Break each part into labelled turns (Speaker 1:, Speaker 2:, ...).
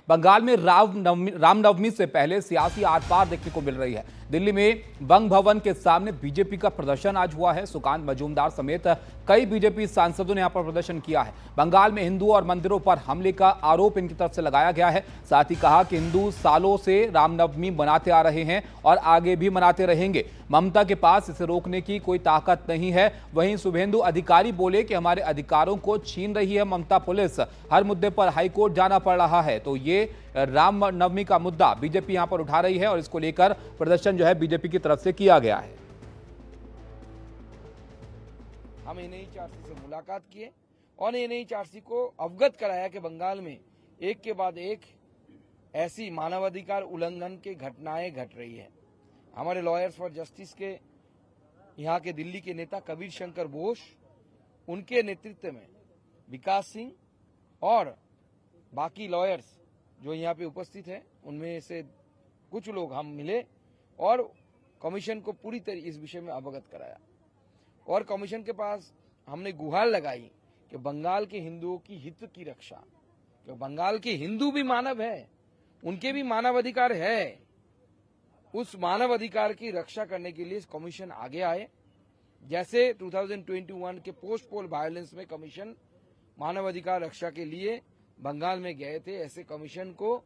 Speaker 1: बंगाल में रामनवमी से पहले सियासी आर-पार देखने को मिल रही है। दिल्ली में बंग भवन के सामने बीजेपी का प्रदर्शन आज हुआ है। सुकांत मजूमदार समेत कई बीजेपी सांसदों ने यहां पर प्रदर्शन किया है। बंगाल में हिंदुओं और मंदिरों पर हमले का आरोप इनकी तरफ से लगाया गया है। साथ ही कहा कि हिंदू सालों से रामनवमी मनाते आ रहे हैं और आगे भी मनाते रहेंगे। ममता के पास इसे रोकने की कोई ताकत नहीं है। वहीं शुभेंदु अधिकारी बोले कि हमारे अधिकारों को छीन रही है ममता पुलिस। हर मुद्दे पर हाईकोर्ट जाना पड़ रहा है। तो ये रामनवमी का मुद्दा बीजेपी यहां पर उठा रही है और इसको लेकर प्रदर्शन जो है बीजेपी की तरफ से किया गया है।
Speaker 2: हम एनएचआरसी से मुलाकात किए और एनएचआरसी को अवगत कराया कि बंगाल में एक के बाद एक ऐसी मानवाधिकार उल्लंघन की घटनाएं घट रही है। हमारे लॉयर्स फॉर जस्टिस के यहाँ के दिल्ली के नेता कबीर शंकर बोस, उनके नेतृत्व में विकास सिंह और बाकी लॉयर्स जो यहाँ पे उपस्थित हैं, उनमें से कुछ लोग हम मिले और कमीशन को पूरी तरह इस विषय में अवगत कराया और कमीशन के पास हमने गुहार लगाई कि बंगाल के हिंदुओं की हित की रक्षा, क्योंकि बंगाल के हिंदू भी मानव है, उनके भी मानव अधिकार है। उस मानव अधिकार की रक्षा करने के लिए कमीशन आगे आए। जैसे 2021 के पोस्ट पोल वायलेंस में कमीशन मानव अधिकार रक्षा के लिए बंगाल में गए थे, ऐसे कमीशन को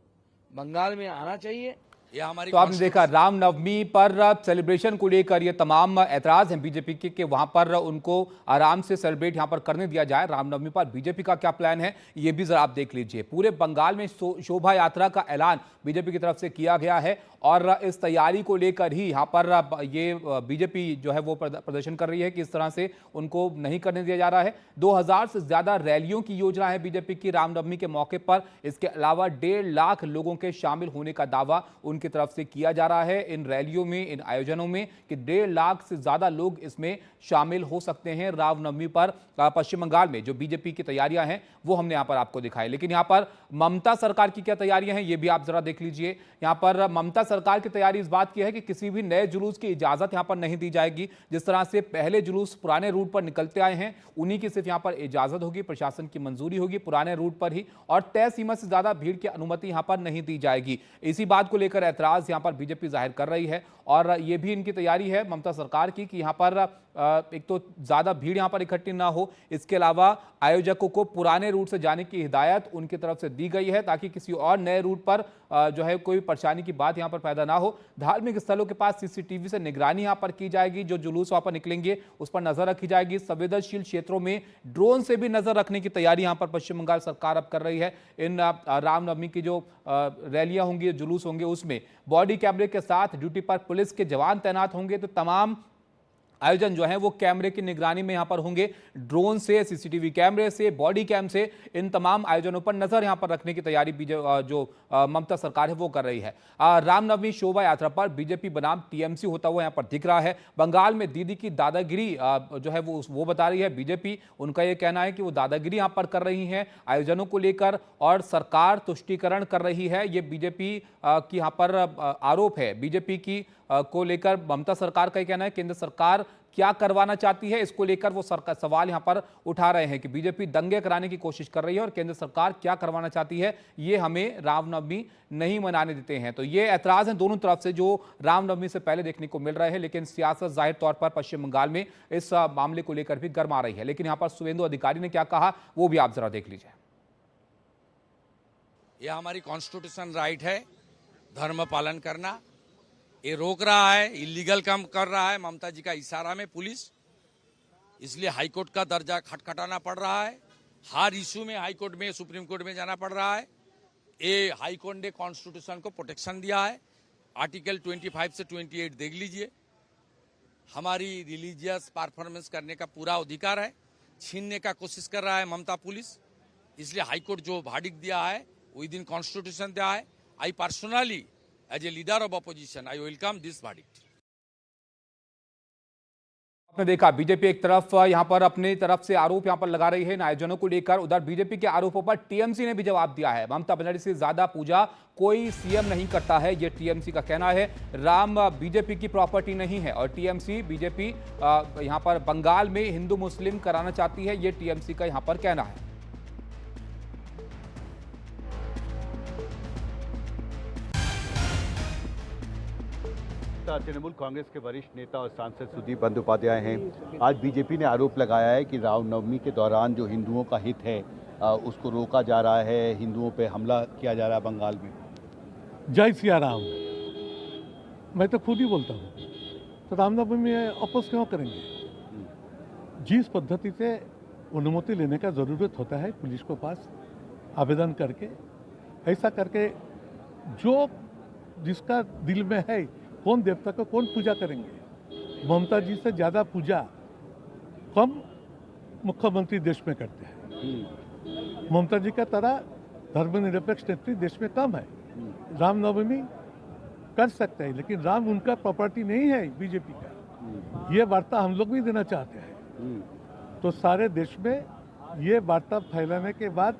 Speaker 2: बंगाल में आना चाहिए।
Speaker 1: तो आपने देखा रामनवमी पर सेलिब्रेशन को लेकर ये तमाम ऐतराज हैं बीजेपी के कि वहां पर उनको आराम से सेलिब्रेट यहां पर करने दिया जाए। रामनवमी पर बीजेपी का क्या प्लान है ये भी जरा आप देख लीजिए। पूरे बंगाल में शोभा यात्रा का ऐलान बीजेपी की तरफ से किया गया है और इस तैयारी को लेकर ही यहां पर ये बीजेपी जो है वो प्रदर्शन कर रही है कि इस तरह से उनको नहीं करने दिया जा रहा है। 2000 से ज्यादा रैलियों की योजना है बीजेपी की रामनवमी के मौके पर। इसके अलावा 1.5 लाख लोगों के शामिल होने का दावा उनकी तरफ से किया जा रहा है इन रैलियों में, इन आयोजनों में, कि 1.5 लाख से ज्यादा लोग इसमें शामिल हो सकते हैं रामनवमी पर। पश्चिम बंगाल में जो बीजेपी की तैयारियां हैं वो हमने यहां पर आपको दिखाई, लेकिन यहां पर ममता सरकार की क्या तैयारियां हैं ये भी आप जरा देख लीजिए। यहां पर ममता सरकार की तैयारी इस बात की है कि किसी भी नए जुलूस की इजाजत यहां पर नहीं दी जाएगी। जिस तरह से पहले जुलूस पुराने रूट पर निकलते आए हैं उन्हीं की सिर्फ यहां पर इजाजत होगी, प्रशासन की मंजूरी होगी पुराने रूट पर ही, और तय सीमा से ज्यादा भीड़ की अनुमति यहां पर नहीं दी जाएगी। इसी बात को लेकर ऐतराज यहां पर बीजेपी जाहिर कर रही है और यह भी इनकी तैयारी है ममता सरकार की कि यहां पर एक तो ज्यादा भीड़ यहां पर इकट्ठी ना हो, इसके अलावा आयोजकों को पुराने रूट से जाने की हिदायत उनकी तरफ से दी गई है ताकि किसी और नए रूट पर जो है कोई परेशानी की बात यहां पर पैदा ना हो। धार्मिक स्थलों के पास सीसीटीवी से निगरानी यहां पर की जाएगी, जो जुलूस वहां पर निकलेंगे उस पर नजर रखी जाएगी। संवेदनशील क्षेत्रों में ड्रोन से भी नजर रखने की तैयारी यहां पर पश्चिम बंगाल सरकार अब कर रही है। इन रामनवमी की जो रैलियां होंगी, जुलूस होंगे, उसमें बॉडी कैमरे के साथ ड्यूटी पर पुलिस के जवान तैनात होंगे। तो तमाम आयोजन जो है वो कैमरे की निगरानी में यहां पर होंगे। ड्रोन से, सीसीटीवी कैमरे से, बॉडी कैम से इन तमाम आयोजनों पर नजर यहां पर रखने की तैयारी जो ममता सरकार है वो कर रही है। रामनवमी शोभा यात्रा पर बीजेपी बनाम टीएमसी होता हुआ यहां पर दिख रहा है। बंगाल में दीदी की दादागिरी जो है वो बता रही है बीजेपी। उनका यह कहना है कि वो दादागिरी यहां पर कर रही है आयोजनों को लेकर और सरकार तुष्टीकरण कर रही है। ये बीजेपी की यहां पर आरोप है। बीजेपी की को लेकर ममता सरकार का कहना है केंद्र सरकार क्या करवाना चाहती है, इसको लेकर वो सवाल यहां पर उठा रहे हैं कि बीजेपी दंगे कराने की कोशिश कर रही है और केंद्र सरकार क्या करवाना चाहती है, ये हमें रामनवमी नहीं मनाने देते हैं। तो ये ऐतराज हैं दोनों तरफ से जो रामनवमी से पहले देखने को मिल रहे हैं, लेकिन सियासत जाहिर तौर पर पश्चिम बंगाल में इस मामले को लेकर भी गर्मा रही है। लेकिन यहां पर शुभेंदु अधिकारी ने क्या कहा वो भी आप जरा देख लीजिए।
Speaker 3: यह हमारी कॉन्स्टिट्यूशन राइट है धर्म पालन करना। ये रोक रहा है, इलीगल काम कर रहा है ममता जी का इशारा में पुलिस, इसलिए हाईकोर्ट का दर्जा खटखटाना पड़ रहा है। हर इशू में हाईकोर्ट में, सुप्रीम कोर्ट में जाना पड़ रहा है। ये हाईकोर्ट ने कॉन्स्टिट्यूशन को प्रोटेक्शन दिया है। आर्टिकल 25 से 28 देख लीजिए। हमारी रिलीजियस परफॉर्मेंस करने का पूरा अधिकार है, छीनने का कोशिश कर रहा है ममता पुलिस। इसलिए हाईकोर्ट जो verdict दिया है विद इन कॉन्स्टिट्यूशन दिया है। I personally as a leader of opposition, I welcome this verdict.
Speaker 1: आपने देखा बीजेपी एक तरफ यहां पर अपनी तरफ से आरोप यहां पर लगा रही है इन आयोजनों को लेकर, उधर बीजेपी के आरोपों पर टीएमसी ने भी जवाब दिया है। ममता बनर्जी से ज्यादा पूजा कोई सीएम नहीं करता है, यह टीएमसी का कहना है। राम बीजेपी की प्रॉपर्टी नहीं है और टीएमसी बीजेपी यहां पर बंगाल में हिंदू मुस्लिम कराना चाहती है, यह टीएमसी का यहां पर कहना है।
Speaker 4: तृणमूल कांग्रेस के वरिष्ठ नेता और सांसद सुदीप बंदोपाध्याय हैं। आज बीजेपी ने आरोप लगाया है कि रामनवमी के दौरान जो हिंदुओं का हित है उसको रोका जा रहा है, हिंदुओं पे हमला किया जा रहा है बंगाल में।
Speaker 5: जय सिया राम। मैं तो खुद ही बोलता हूँ, तो रामनवमी में अपोज क्यों करेंगे? जिस पद्धति से अनुमति लेने का ज़रूरत होता है पुलिस के पास आवेदन करके, ऐसा करके जो जिसका दिल में है, कौन देवता को कौन पूजा करेंगे? ममता जी से ज़्यादा पूजा कम मुख्यमंत्री देश में करते हैं। ममता जी का तरह धर्मनिरपेक्ष नेत्री देश में कम है। रामनवमी कर सकते हैं, लेकिन राम उनका प्रॉपर्टी नहीं है बीजेपी का। ये वार्ता हम लोग भी देना चाहते हैं। तो सारे देश में ये वार्ता फैलाने के बाद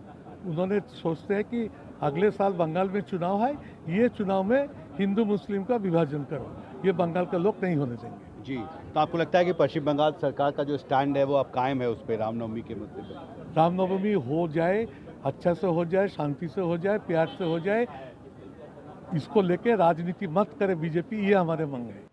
Speaker 5: उन्होंने सोचते हैं कि अगले साल बंगाल में चुनाव है, ये चुनाव में हिंदू मुस्लिम का विभाजन करो। ये बंगाल के लोग नहीं होने देंगे।
Speaker 4: जी, तो आपको लगता है कि पश्चिम बंगाल सरकार का जो स्टैंड है वो अब कायम है उस पर, रामनवमी के मुद्दे पर?
Speaker 5: रामनवमी हो जाए, अच्छा से हो जाए, शांति से हो जाए, प्यार से हो जाए, इसको लेके राजनीति मत करे बीजेपी, ये हमारे मांग है।